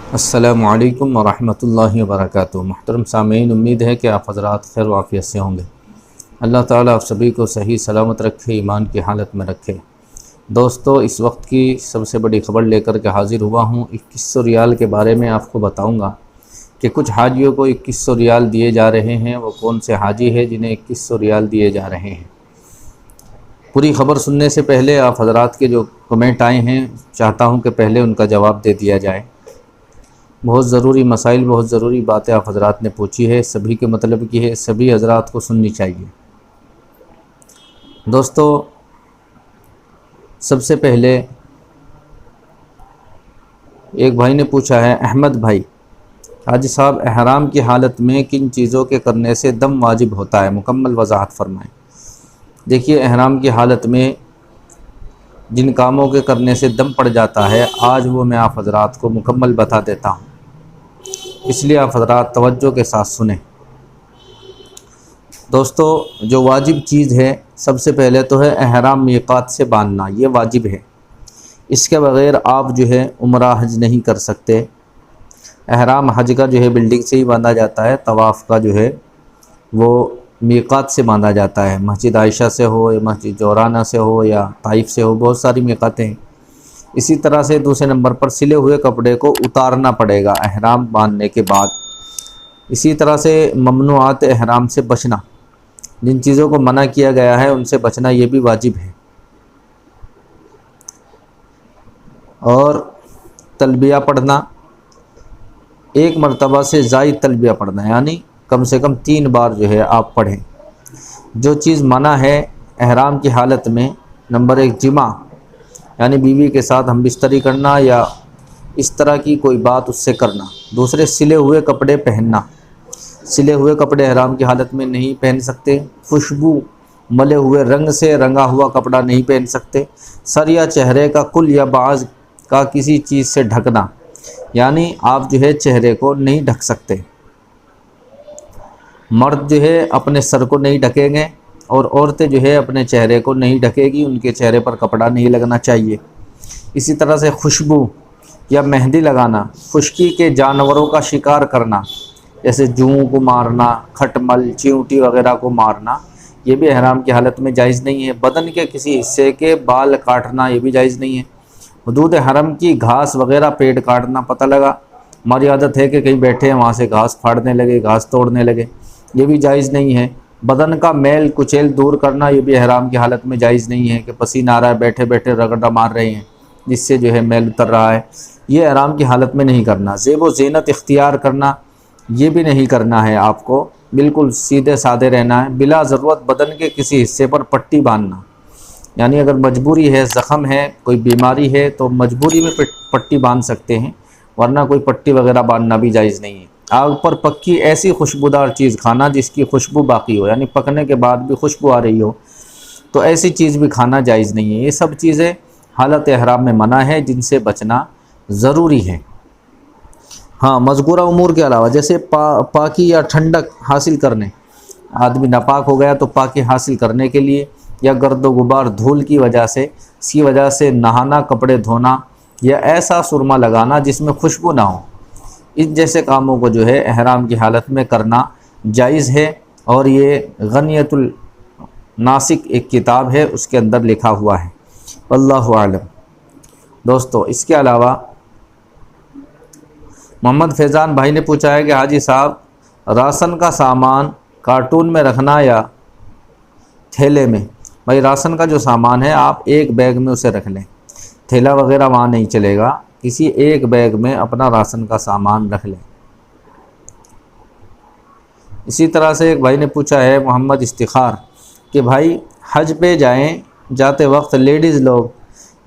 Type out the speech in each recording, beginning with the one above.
السلام علیکم ورحمۃ اللہ وبرکاتہ۔ محترم سامعین، امید ہے کہ آپ حضرات خیر و عافیت سے ہوں گے۔ اللہ تعالیٰ آپ سبھی کو صحیح سلامت رکھے، ایمان کی حالت میں رکھے۔ دوستو، اس وقت کی سب سے بڑی خبر لے کر کے حاضر ہوا ہوں۔ 2100 ریال کے بارے میں آپ کو بتاؤں گا کہ کچھ حاجیوں کو 2100 ریال دیے جا رہے ہیں۔ وہ کون سے حاجی ہیں جنہیں 2100 ریال دیے جا رہے ہیں؟ پوری خبر سننے سے پہلے آپ حضرات کے جو کمنٹ آئے ہیں، چاہتا ہوں کہ پہلے ان کا جواب دے دیا جائے۔ بہت ضروری مسائل، بہت ضروری باتیں آپ حضرات نے پوچھی ہے، سبھی کے مطلب کی ہے، سبھی حضرات کو سننی چاہیے۔ دوستو، سب سے پہلے ایک بھائی نے پوچھا ہے، احمد بھائی، حاجی صاحب احرام کی حالت میں کن چیزوں کے کرنے سے دم واجب ہوتا ہے؟ مکمل وضاحت فرمائیں۔ دیکھیے، احرام کی حالت میں جن کاموں کے کرنے سے دم پڑ جاتا ہے، آج وہ میں آپ حضرات کو مکمل بتا دیتا ہوں، اس لیے آپ حضرات توجہ کے ساتھ سنیں۔ دوستو، جو واجب چیز ہے، سب سے پہلے تو ہے احرام میقات سے باندھنا، یہ واجب ہے۔ اس کے بغیر آپ جو ہے عمرہ حج نہیں کر سکتے۔ احرام حج کا جو ہے بلڈنگ سے ہی باندھا جاتا ہے، طواف کا جو ہے وہ میقات سے باندھا جاتا ہے، مسجد عائشہ سے ہو یا مسجد جورانہ سے ہو یا طائف سے ہو، بہت ساری میقاتیں ہیں۔ اسی طرح سے دوسرے نمبر پر سلے ہوئے کپڑے کو اتارنا پڑے گا احرام باندھنے کے بعد۔ اسی طرح سے ممنوعات احرام سے بچنا، جن چیزوں کو منع کیا گیا ہے ان سے بچنا، یہ بھی واجب ہے۔ اور تلبیہ پڑھنا، ایک مرتبہ سے زائد تلبیہ پڑھنا، یعنی کم سے کم 3 بار جو ہے آپ پڑھیں۔ جو چیز منع ہے احرام کی حالت میں، نمبر 1 جمع، یعنی بیوی کے ساتھ ہم بستری کرنا یا اس طرح کی کوئی بات اس سے کرنا۔ دوسرے، سلے ہوئے کپڑے پہننا، سلے ہوئے کپڑے احرام کی حالت میں نہیں پہن سکتے۔ خوشبو، ملے ہوئے رنگ سے رنگا ہوا کپڑا نہیں پہن سکتے۔ سر یا چہرے کا کل یا بعض کا کسی چیز سے ڈھکنا، یعنی آپ جو ہے چہرے کو نہیں ڈھک سکتے۔ مرد جو ہے اپنے سر کو نہیں ڈھکیں گے اور عورتیں جو ہے اپنے چہرے کو نہیں ڈھکے گی، ان کے چہرے پر کپڑا نہیں لگنا چاہیے۔ اسی طرح سے خوشبو یا مہندی لگانا، خشکی کے جانوروں کا شکار کرنا، جیسے جوں کو مارنا، کھٹمل، چیونٹی وغیرہ کو مارنا، یہ بھی احرام کی حالت میں جائز نہیں ہے۔ بدن کے کسی حصے کے بال کاٹنا، یہ بھی جائز نہیں ہے۔ حدود حرم کی گھاس وغیرہ پیڑ کاٹنا، پتہ لگا ہماری عادت ہے کہ کہیں بیٹھے ہیں وہاں سے گھاس پھاڑنے لگے، گھاس توڑنے لگے، یہ بھی جائز نہیں ہے۔ بدن کا میل کچیل دور کرنا، یہ بھی احرام کی حالت میں جائز نہیں ہے کہ پسینہ آ رہا ہے، بیٹھے بیٹھے رگڑا مار رہے ہیں جس سے جو ہے میل اتر رہا ہے، یہ احرام کی حالت میں نہیں کرنا۔ زیب و زینت اختیار کرنا، یہ بھی نہیں کرنا ہے آپ کو، بالکل سیدھے سادے رہنا ہے۔ بلا ضرورت بدن کے کسی حصے پر پٹی باندھنا، یعنی اگر مجبوری ہے، زخم ہے، کوئی بیماری ہے تو مجبوری میں پٹی باندھ سکتے ہیں، ورنہ کوئی پٹی وغیرہ باندھنا بھی جائز نہیں ہے۔ آگ پر پکی ایسی خوشبودار چیز کھانا جس کی خوشبو باقی ہو، یعنی پکنے کے بعد بھی خوشبو آ رہی ہو، تو ایسی چیز بھی کھانا جائز نہیں ہے۔ یہ سب چیزیں حالت احرام میں منع ہے، جن سے بچنا ضروری ہے۔ ہاں، مذکورہ امور کے علاوہ جیسے پاکی یا ٹھنڈک حاصل کرنے، آدمی ناپاک ہو گیا تو پاکی حاصل کرنے کے لیے، یا گرد و غبار دھول کی وجہ سے، اس کی وجہ سے نہانا، کپڑے دھونا، یا ایسا سرما لگانا جس میں خوشبو نہ ہو، اس جیسے کاموں کو جو ہے احرام کی حالت میں کرنا جائز ہے۔ اور یہ غنیۃ الناسک ایک کتاب ہے، اس کے اندر لکھا ہوا ہے، واللہ عالم۔ دوستو، اس کے علاوہ محمد فیضان بھائی نے پوچھا ہے کہ حاجی صاحب راشن کا سامان کارٹون میں رکھنا یا تھیلے میں؟ بھائی، راشن کا جو سامان ہے آپ ایک بیگ میں اسے رکھ لیں، تھیلا وغیرہ وہاں نہیں چلے گا، کسی ایک بیگ میں اپنا راشن کا سامان رکھ لیں۔ اسی طرح سے ایک بھائی نے پوچھا ہے، محمد استخار، کہ بھائی حج پہ جاتے وقت لیڈیز لوگ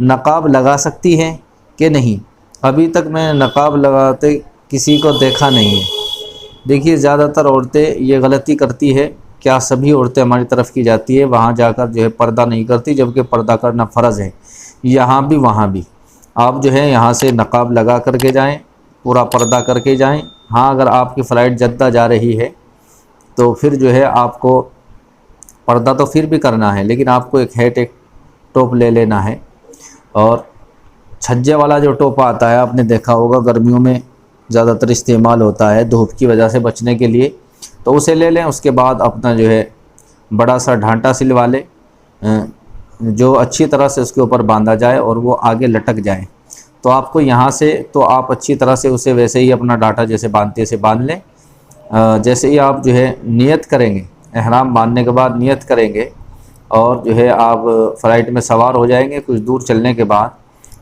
نقاب لگا سکتی ہیں کہ نہیں؟ ابھی تک میں نقاب لگاتے کسی کو دیکھا نہیں ہے۔ دیکھیے، زیادہ تر عورتیں یہ غلطی کرتی ہے، کیا سبھی عورتیں ہماری طرف کی جاتی ہے، وہاں جا کر جو ہے پردہ نہیں کرتی، جبکہ پردہ کرنا فرض ہے، یہاں بھی وہاں بھی۔ آپ جو ہے یہاں سے نقاب لگا کر کے جائیں، پورا پردہ کر کے جائیں۔ ہاں، اگر آپ کی فلائٹ جدہ جا رہی ہے تو پھر جو ہے آپ کو پردہ تو پھر بھی کرنا ہے، لیکن آپ کو ایک ہیٹ، ایک ٹوپ لے لینا ہے۔ اور چھجے والا جو ٹوپا آتا ہے، آپ نے دیکھا ہوگا گرمیوں میں زیادہ تر استعمال ہوتا ہے دھوپ کی وجہ سے بچنے کے لیے، تو اسے لے لیں۔ اس کے بعد اپنا جو ہے بڑا سا ڈھانٹا سلوا لیں جو اچھی طرح سے اس کے اوپر باندھا جائے اور وہ آگے لٹک جائے، تو آپ کو یہاں سے تو آپ اچھی طرح سے اسے ویسے ہی اپنا ڈانٹا جیسے باندھتے سے باندھ لیں۔ جیسے ہی آپ جو ہے نیت کریں گے، احرام باندھنے کے بعد نیت کریں گے اور جو ہے آپ فلائٹ میں سوار ہو جائیں گے، کچھ دور چلنے کے بعد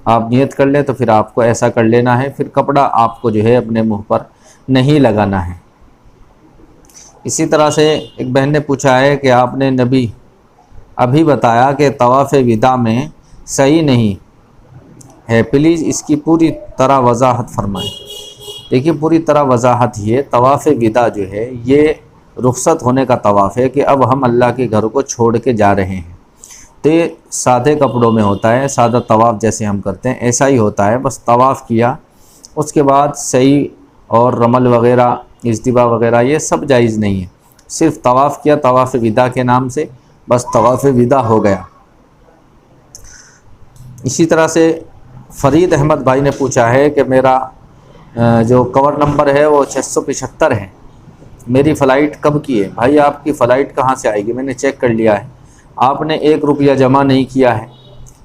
آپ نیت کر لیں، تو پھر آپ کو ایسا کر لینا ہے، پھر کپڑا آپ کو جو ہے اپنے منہ پر نہیں لگانا ہے۔ اسی طرح سے ایک بہن نے پوچھا ہے کہ آپ نے نبی ابھی بتایا کہ طواف وداع میں صحیح نہیں ہے، پلیز اس کی پوری طرح وضاحت فرمائیں۔ دیکھیے پوری طرح وضاحت یہ طواف وداع جو ہے یہ رخصت ہونے کا طواف ہے کہ اب ہم اللہ کے گھر کو چھوڑ کے جا رہے ہیں، تو یہ سادے کپڑوں میں ہوتا ہے، سادہ طواف جیسے ہم کرتے ہیں ایسا ہی ہوتا ہے، بس طواف کیا، اس کے بعد صحیح اور رمل وغیرہ اجتباء وغیرہ یہ سب جائز نہیں ہے، صرف طواف کیا طواف وداع کے نام سے، بس طواف وداع ہو گیا۔ اسی طرح سے فرید احمد بھائی نے پوچھا ہے کہ میرا جو کور نمبر ہے وہ 675 ہے، میری فلائٹ کب کی ہے؟ بھائی آپ کی فلائٹ کہاں سے آئے گی؟ میں نے چیک کر لیا ہے، آپ نے 1 روپیہ جمع نہیں کیا ہے،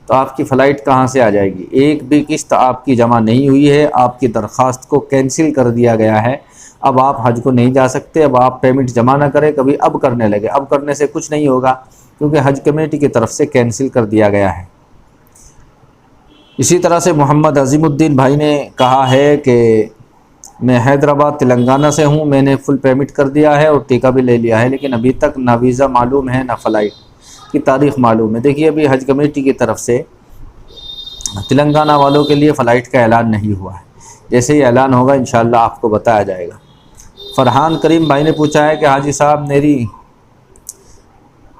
تو آپ کی فلائٹ کہاں سے آ جائے گی؟ ایک بھی قسط آپ کی جمع نہیں ہوئی ہے، آپ کی درخواست کو کینسل کر دیا گیا ہے، اب آپ حج کو نہیں جا سکتے۔ اب آپ پیمنٹ جمع نہ کریں، کبھی اب کرنے لگے، اب کرنے سے کچھ نہیں ہوگا کیونکہ حج کمیٹی کی طرف سے کینسل کر دیا گیا ہے۔ اسی طرح سے محمد عظیم الدین بھائی نے کہا ہے کہ میں حیدرآباد تلنگانہ سے ہوں، میں نے فل پیمنٹ کر دیا ہے اور ٹیکہ بھی لے لیا ہے، لیکن ابھی تک نہ ویزا معلوم ہے نہ فلائٹ کی تاریخ معلوم ہے۔ دیکھیے ابھی حج کمیٹی کی طرف سے تلنگانہ والوں کے لیے فلائٹ کا اعلان نہیں ہوا ہے، جیسے ہی اعلان ہوگا انشاءاللہ آپ کو بتایا جائے گا۔ فرحان کریم بھائی نے پوچھا ہے کہ حاجی صاحب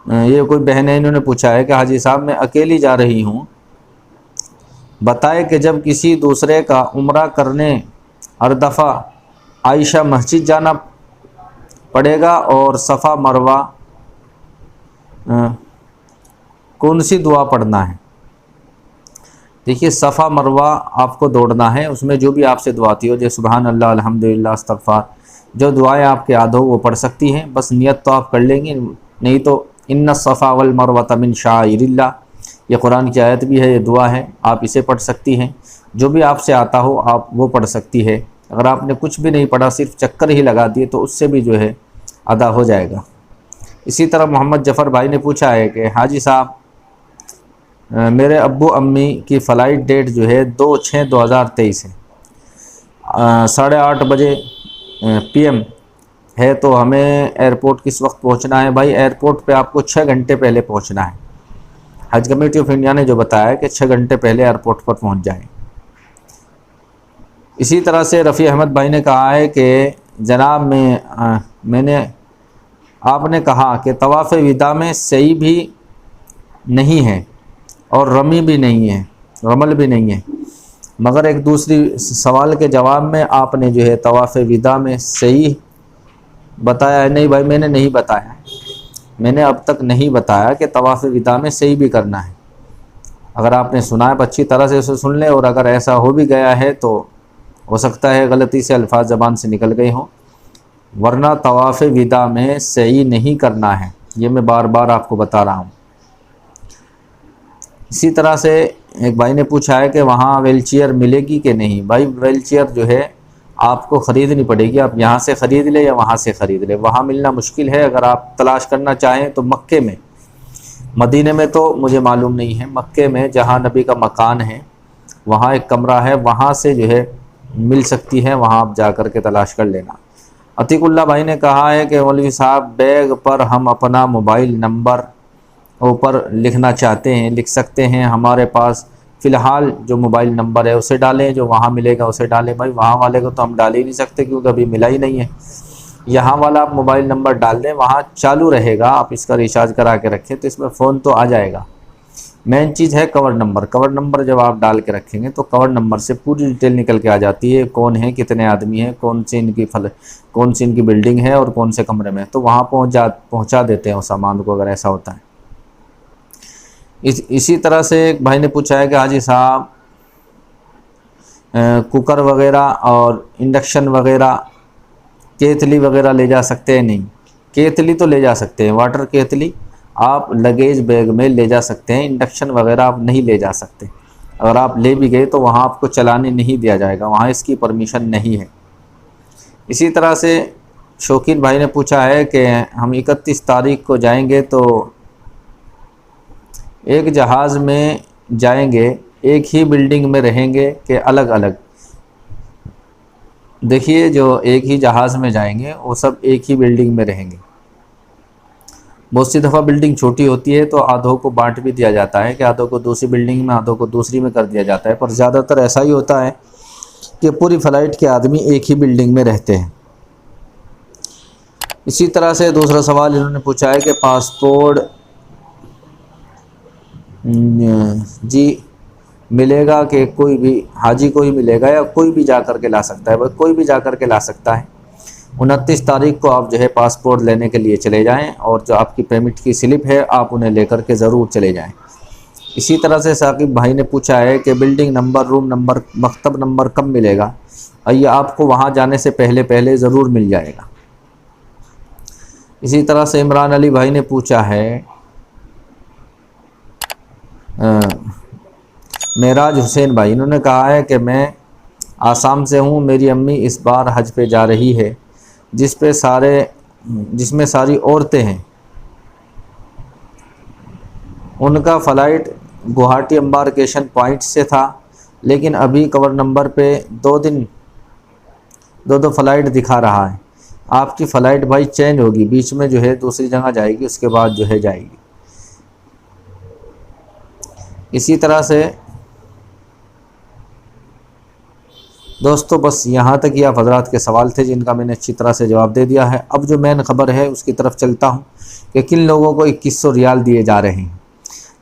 یہ کوئی بہن ہے، انہوں نے پوچھا ہے کہ حاجی صاحب میں اکیلی جا رہی ہوں، بتائے کہ جب کسی دوسرے کا عمرہ کرنے ہر دفعہ عائشہ مسجد جانا پڑے گا اور صفا مروہ کون سی دعا پڑھنا ہے؟ دیکھیے صفا مروہ آپ کو دوڑنا ہے، اس میں جو بھی آپ سے دعا آتی ہو، جیسے سبحان اللہ الحمدللہ استغفار، جو دعائیں آپ کے یاد ہو وہ پڑھ سکتی ہیں، بس نیت تو آپ کر لیں گے، نہیں تو ان الصفا والمروۃ من شعائر اللہ، یہ قرآن کی آیت بھی ہے، یہ دعا ہے، آپ اسے پڑھ سکتی ہیں، جو بھی آپ سے آتا ہو آپ وہ پڑھ سکتی ہے۔ اگر آپ نے کچھ بھی نہیں پڑھا صرف چکر ہی لگا دیے تو اس سے بھی جو ہے ادا ہو جائے گا۔ اسی طرح محمد جعفر بھائی نے پوچھا ہے کہ حاجی صاحب میرے ابو امی کی فلائٹ ڈیٹ جو ہے 2/6/2023 ہے، 8:30 بجے PM ہے، تو ہمیں ایئرپورٹ کس وقت پہنچنا ہے؟ بھائی ایئرپورٹ پہ آپ کو 6 گھنٹے پہلے پہنچنا ہے، حج کمیٹی آف انڈیا نے جو بتایا کہ 6 گھنٹے پہلے ایئرپورٹ پر پہنچ جائیں۔ اسی طرح سے رفیع احمد بھائی نے کہا ہے کہ جناب آپ نے کہا کہ طواف وداع میں سعی بھی نہیں ہے اور رمی بھی نہیں ہے، رمل بھی نہیں ہے، مگر ایک دوسری سوال کے جواب میں آپ نے جو ہے طواف وداع میں صحیح بتایا ہے۔ نہیں بھائی میں نے نہیں بتایا، میں نے اب تک نہیں بتایا کہ طواف وداع میں صحیح بھی کرنا ہے۔ اگر آپ نے سنا ہے اچھی طرح سے اسے سن لیں، اور اگر ایسا ہو بھی گیا ہے تو ہو سکتا ہے غلطی سے الفاظ زبان سے نکل گئے ہوں، ورنہ طواف وداع میں صحیح نہیں کرنا ہے، یہ میں بار بار آپ کو بتا رہا ہوں۔ اسی طرح سے ایک بھائی نے پوچھا ہے کہ وہاں ویل چیئر ملے گی کہ نہیں؟ بھائی ویل چیئر جو ہے آپ کو خریدنی پڑے گی، آپ یہاں سے خرید لیں یا وہاں سے خرید لیں، وہاں ملنا مشکل ہے۔ اگر آپ تلاش کرنا چاہیں تو مکے میں، مدینے میں تو مجھے معلوم نہیں ہے، مکے میں جہاں نبی کا مکان ہے وہاں ایک کمرہ ہے، وہاں سے جو ہے مل سکتی ہے، وہاں آپ جا کر کے تلاش کر لینا۔ عتیق اللہ بھائی نے کہا ہے کہ مولوی صاحب بیگ پر ہم اپنا موبائل نمبر اوپر لکھنا چاہتے ہیں، لکھ سکتے ہیں؟ ہمارے پاس فی الحال جو موبائل نمبر ہے اسے ڈالیں، جو وہاں ملے گا اسے ڈالیں۔ بھائی وہاں والے کو تو ہم ڈال ہی نہیں سکتے کیونکہ ابھی ملا ہی نہیں ہے، یہاں والا آپ موبائل نمبر ڈال دیں، وہاں چالو رہے گا، آپ اس کا ریچارج کرا کے رکھیں تو اس میں فون تو آ جائے گا۔ مین چیز ہے کور نمبر، کور نمبر جب آپ ڈال کے رکھیں گے تو کور نمبر سے پوری ڈیٹیل نکل کے آ جاتی ہے، کون ہے، کتنے آدمی ہیں، کون سی ان کی بلڈنگ ہے اور کون سے کمرے میں، تو وہاں پہنچا دیتے ہیں اس سامان کو اگر ایسا ہوتا ہے۔ اسی طرح سے ایک بھائی نے پوچھا ہے کہ حاجی صاحب کوکر وغیرہ اور انڈکشن وغیرہ، کیتلی وغیرہ لے جا سکتے ہیں؟ نہیں، کیتلی تو لے جا سکتے ہیں، واٹر کیتلی آپ لگیج بیگ میں لے جا سکتے ہیں، انڈکشن وغیرہ آپ نہیں لے جا سکتے۔ اگر آپ لے بھی گئے تو وہاں آپ کو چلانے نہیں دیا جائے گا، وہاں اس کی پرمیشن نہیں ہے۔ اسی طرح سے شوقین بھائی نے پوچھا ہے کہ ہم 31 تاریخ کو جائیں گے تو ایک جہاز میں جائیں گے، ایک ہی بلڈنگ میں رہیں گے کہ الگ الگ؟ دیکھیے، جو ایک ہی جہاز میں جائیں گے وہ سب ایک ہی بلڈنگ میں رہیں گے۔ بہت سی دفعہ بلڈنگ چھوٹی ہوتی ہے تو آدھوں کو بانٹ بھی دیا جاتا ہے کہ آدھوں کو دوسری بلڈنگ میں، آدھوں کو دوسری میں کر دیا جاتا ہے، پر زیادہ تر ایسا ہی ہوتا ہے کہ پوری فلائٹ کے آدمی ایک ہی بلڈنگ میں رہتے ہیں۔ اسی طرح سے دوسرا سوال انہوں نے پوچھا ہے کہ پاسپورٹ جی ملے گا کہ کوئی بھی حاجی کو ہی ملے گا یا کوئی بھی جا کر کے لا سکتا ہے؟ بھائی کوئی بھی جا کر کے لا سکتا ہے۔ 29 تاریخ کو آپ جو ہے پاسپورٹ لینے کے لیے چلے جائیں، اور جو آپ کی پیمنٹ کی سلپ ہے آپ انہیں لے کر کے ضرور چلے جائیں۔ اسی طرح سے ثاقب بھائی نے پوچھا ہے کہ بلڈنگ نمبر، روم نمبر، مکتب نمبر کب ملے گا؟ اور یہ آپ کو وہاں جانے سے پہلے ضرور مل جائے گا۔ اسی طرح سے عمران علی بھائی نے پوچھا ہے، معراج حسین بھائی، انہوں نے کہا ہے کہ میں آسام سے ہوں، میری امی اس بار حج پہ جا رہی ہے جس میں ساری عورتیں ہیں، ان کا فلائٹ گوہاٹی امبارکیشن پوائنٹ سے تھا، لیکن ابھی کور نمبر پہ دو فلائٹ دکھا رہا ہے۔ آپ کی فلائٹ بھائی چینج ہوگی، بیچ میں جو ہے دوسری جگہ جائے گی، اس کے بعد جو ہے جائے گی۔ اسی طرح سے دوستو بس یہاں تک یہ آپ حضرات کے سوال تھے جن کا میں نے اچھی طرح سے جواب دے دیا ہے۔ اب جو مین خبر ہے اس کی طرف چلتا ہوں کہ کن لوگوں کو 2100 ریال دیے جا رہے ہیں۔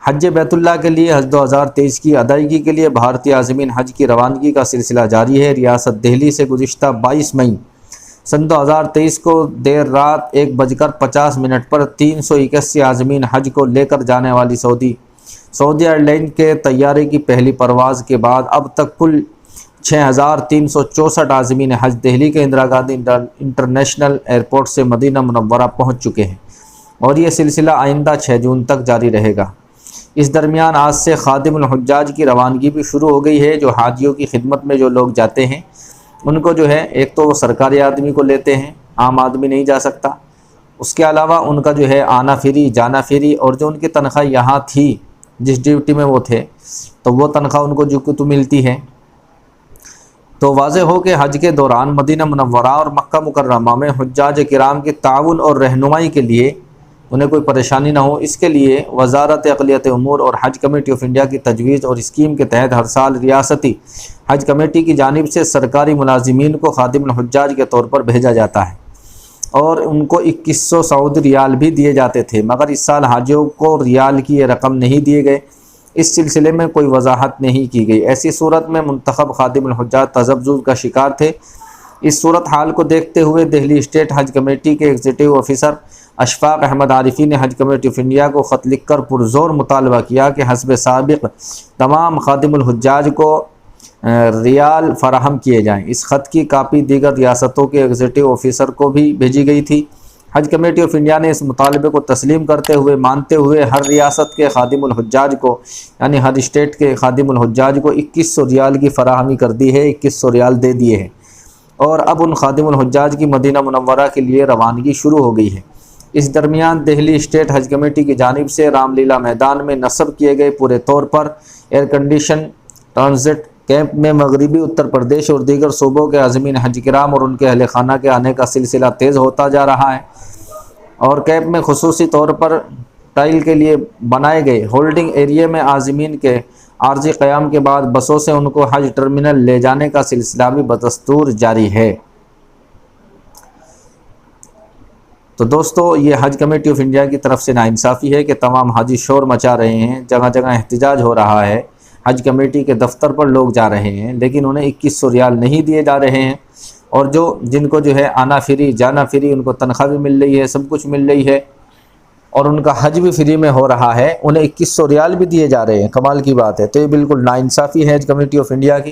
حج بیت اللہ کے لیے حج 2023 کی ادائیگی کے لیے بھارتی عازمین حج کی روانگی کا سلسلہ جاری ہے۔ ریاست دہلی سے گزشتہ 22 مئی سن 2023 کو دیر رات 1:50 پر 381 عازمین حج کو لے کر جانے والی سعودی ایئر لائن کے طیارے کی پہلی پرواز کے بعد اب تک کل 6364 عازمین حج دہلی کے اندرا گاندھی انٹرنیشنل ایئرپورٹ سے مدینہ منورہ پہنچ چکے ہیں، اور یہ سلسلہ آئندہ 6 جون تک جاری رہے گا۔ اس درمیان آج سے خادم الحجاج کی روانگی بھی شروع ہو گئی ہے۔ جو حاجیوں کی خدمت میں جو لوگ جاتے ہیں ان کو جو ہے، ایک تو وہ سرکاری آدمی کو لیتے ہیں، عام آدمی نہیں جا سکتا، اس کے علاوہ ان کا جو ہے آنا فری جانا فری، اور جو ان کی تنخواہ یہاں تھی جس ڈیوٹی میں وہ تھے تو وہ تنخواہ ان کو جو تو ملتی ہے۔ تو واضح ہو کہ حج کے دوران مدینہ منورہ اور مکہ مکرمہ میں حجاج کرام کے تعاون اور رہنمائی کے لیے انہیں کوئی پریشانی نہ ہو، اس کے لیے وزارت اقلیت امور اور حج کمیٹی آف انڈیا کی تجویز اور اسکیم کے تحت ہر سال ریاستی حج کمیٹی کی جانب سے سرکاری ملازمین کو خادم الحجاج کے طور پر بھیجا جاتا ہے، اور ان کو 2100 سعودی ریال بھی دیے جاتے تھے، مگر اس سال حاجیوں کو ریال کی یہ رقم نہیں دیے گئے۔ اس سلسلے میں کوئی وضاحت نہیں کی گئی۔ ایسی صورت میں منتخب خادم الحجاج تذبذب کا شکار تھے۔ اس صورتحال کو دیکھتے ہوئے دہلی اسٹیٹ حج کمیٹی کے ایگزیکٹو آفیسر اشفاق احمد عارفی نے حج کمیٹی آف انڈیا کو خط لکھ کر پرزور مطالبہ کیا کہ حسب سابق تمام خادم الحجاج کو ریال فراہم کیے جائیں۔ اس خط کی کاپی دیگر ریاستوں کے ایگزیکٹو آفیسر کو بھی بھیجی گئی تھی۔ حج کمیٹی آف انڈیا نے اس مطالبے کو تسلیم کرتے ہوئے مانتے ہوئے ہر ریاست کے خادم الحجاج کو، یعنی ہر اسٹیٹ کے خادم الحجاج کو 2100 ریال کی فراہمی کر دی ہے، 2100 ریال دے دیے ہیں، اور اب ان خادم الحجاج کی مدینہ منورہ کے لیے روانگی شروع ہو گئی ہے۔ اس درمیان دہلی اسٹیٹ حج کمیٹی کی جانب سے رام لیلا میدان میں نصب کیے گئے پورے طور per air condition transit camp میں مغربی اتر پردیش اور دیگر صوبوں کے عازمین حج کرام اور ان کے اہل خانہ کے آنے کا سلسلہ تیز ہوتا جا رہا ہے، اور کیمپ میں خصوصی طور پر ٹائل کے لیے بنائے گئے ہولڈنگ ایریے میں عازمین کے عارضی قیام کے بعد بسوں سے ان کو حج ٹرمینل لے جانے کا سلسلہ بھی بدستور جاری ہے۔ تو دوستو، یہ حج کمیٹی آف انڈیا کی طرف سے ناانصافی ہے کہ تمام حاجی شور مچا رہے ہیں، جگہ جگہ احتجاج ہو رہا ہے، حج کمیٹی کے دفتر پر لوگ جا رہے ہیں لیکن انہیں 2100 ریال نہیں دیے جا رہے ہیں، اور جن کو جو ہے آنا فری جانا فری، ان کو تنخواہ بھی مل رہی ہے، سب کچھ مل رہی ہے، اور ان کا حج بھی فری میں ہو رہا ہے، انہیں 2100 ریال بھی دیے جا رہے ہیں۔ کمال کی بات ہے۔ تو یہ بالکل ناانصافی ہے حج کمیٹی آف انڈیا کی۔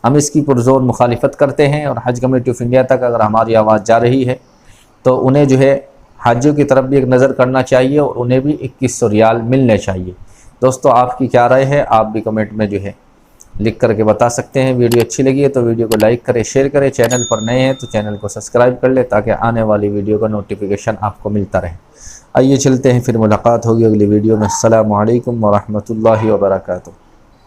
ہم اس کی پرزور مخالفت کرتے ہیں، اور حج کمیٹی آف انڈیا تک اگر ہماری آواز جا رہی ہے تو انہیں جو ہے حاجیوں کی طرف بھی ایک نظر کرنا چاہیے، اور انہیں بھی 2100 ریال ملنے چاہیے۔ دوستو آپ کی کیا رائے ہے؟ آپ بھی کمنٹ میں جو ہے لکھ کر کے بتا سکتے ہیں۔ ویڈیو اچھی لگی ہے تو ویڈیو کو لائک کریں، شیئر کریں، چینل پر نئے ہیں تو چینل کو سبسکرائب کر لیں تاکہ آنے والی ویڈیو کا نوٹیفیکیشن آپ کو ملتا رہے۔ آئیے چلتے ہیں، پھر ملاقات ہوگی اگلی ویڈیو میں۔ السلام علیکم ورحمۃ اللہ وبرکاتہ۔